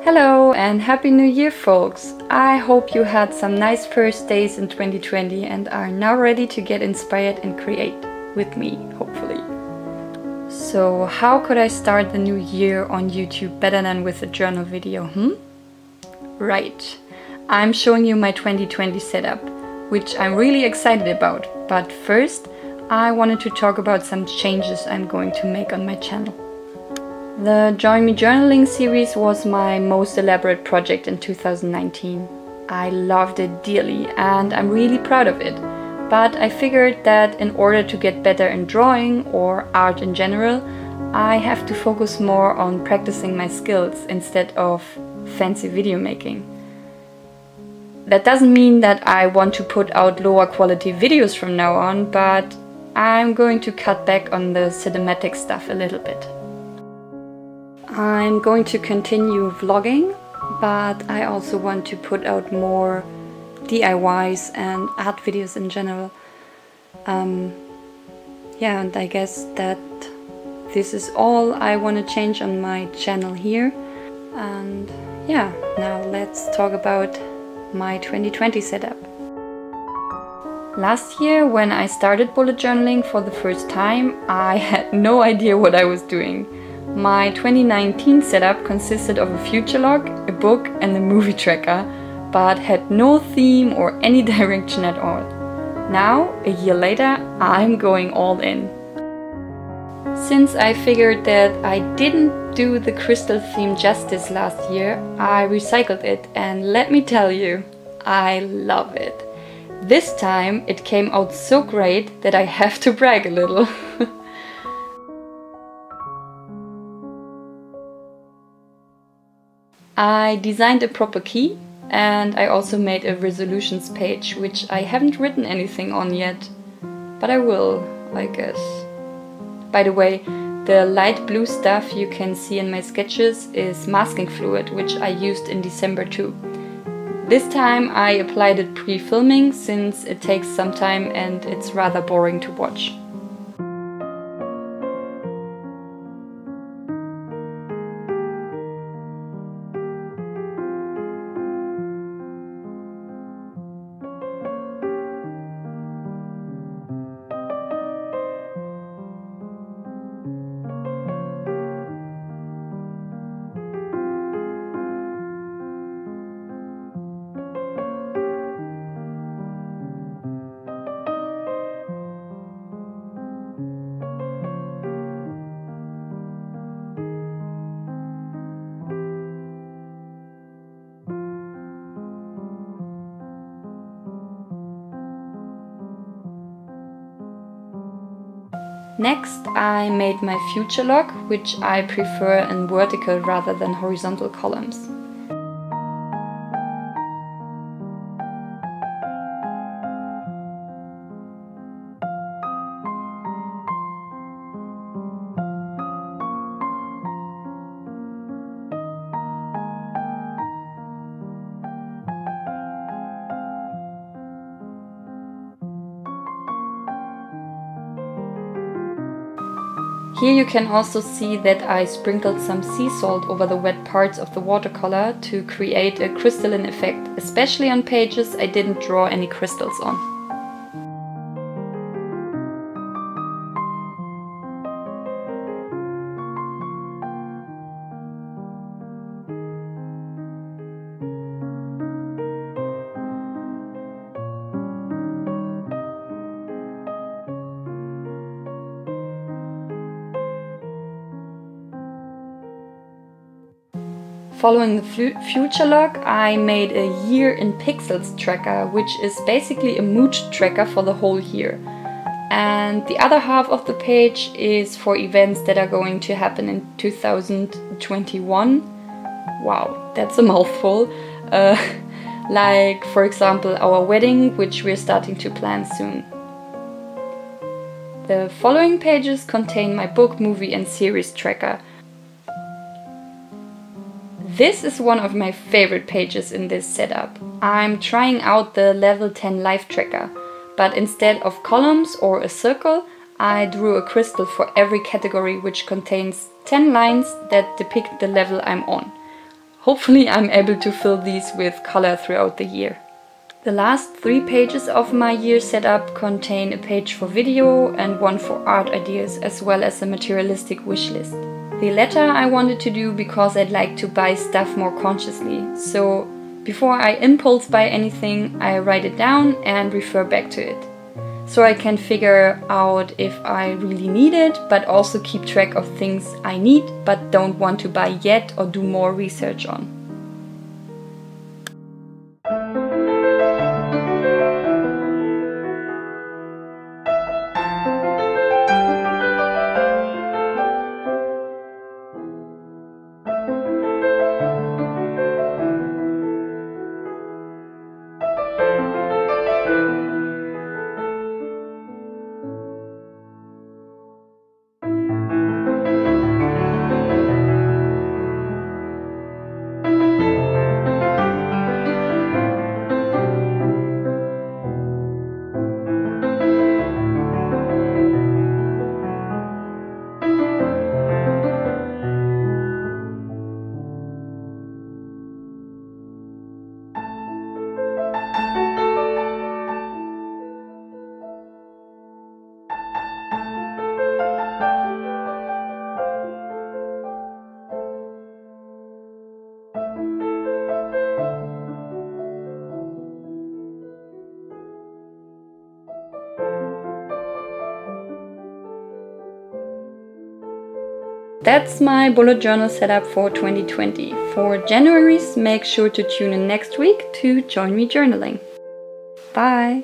Hello and Happy New Year, folks! I hope you had some nice first days in 2020 and are now ready to get inspired and create with me, hopefully. So how could I start the new year on YouTube better than with a journal video, Right, I'm showing you my 2020 setup, which I'm really excited about. But first, I wanted to talk about some changes I'm going to make on my channel. The Join Me Journaling series was my most elaborate project in 2019. I loved it dearly and I'm really proud of it. But I figured that in order to get better in drawing or art in general, I have to focus more on practicing my skills instead of fancy video making. That doesn't mean that I want to put out lower quality videos from now on, but I'm going to cut back on the cinematic stuff a little bit. I'm going to continue vlogging, but I also want to put out more DIYs and art videos in general. Yeah, and I guess that this is all I want to change on my channel here. And yeah, now let's talk about my 2020 setup. Last year, when I started bullet journaling for the first time, I had no idea what I was doing. My 2019 setup consisted of a future log, a book and a movie tracker, but had no theme or any direction at all. Now, a year later, I'm going all in. Since I figured that I didn't do the crystal theme justice last year, I recycled it, and let me tell you, I love it. This time it came out so great that I have to brag a little. I designed a proper key and I also made a resolutions page, which I haven't written anything on yet, but I will, I guess. By the way, the light blue stuff you can see in my sketches is masking fluid, which I used in December too. This time I applied it pre-filming since it takes some time and it's rather boring to watch. Next, I made my future log, which I prefer in vertical rather than horizontal columns. Here you can also see that I sprinkled some sea salt over the wet parts of the watercolor to create a crystalline effect, especially on pages I didn't draw any crystals on. Following the future log, I made a year in pixels tracker, which is basically a mood tracker for the whole year. And the other half of the page is for events that are going to happen in 2021. Wow, that's a mouthful. Like, for example, our wedding, which we're starting to plan soon. The following pages contain my book, movie and series tracker. This is one of my favorite pages in this setup. I'm trying out the level 10 life tracker, but instead of columns or a circle, I drew a crystal for every category, which contains 10 lines that depict the level I'm on. hopefully I'm able to fill these with color throughout the year. The last 3 pages of my year setup contain a page for video and one for art ideas, as well as a materialistic wish list. The latter I wanted to do because I'd like to buy stuff more consciously, so before I impulse buy anything, I write it down and refer back to it. So I can figure out if I really need it, but also keep track of things I need but don't want to buy yet or do more research on. That's my bullet journal setup for 2020. For January's, make sure to tune in next week to join me journaling. Bye!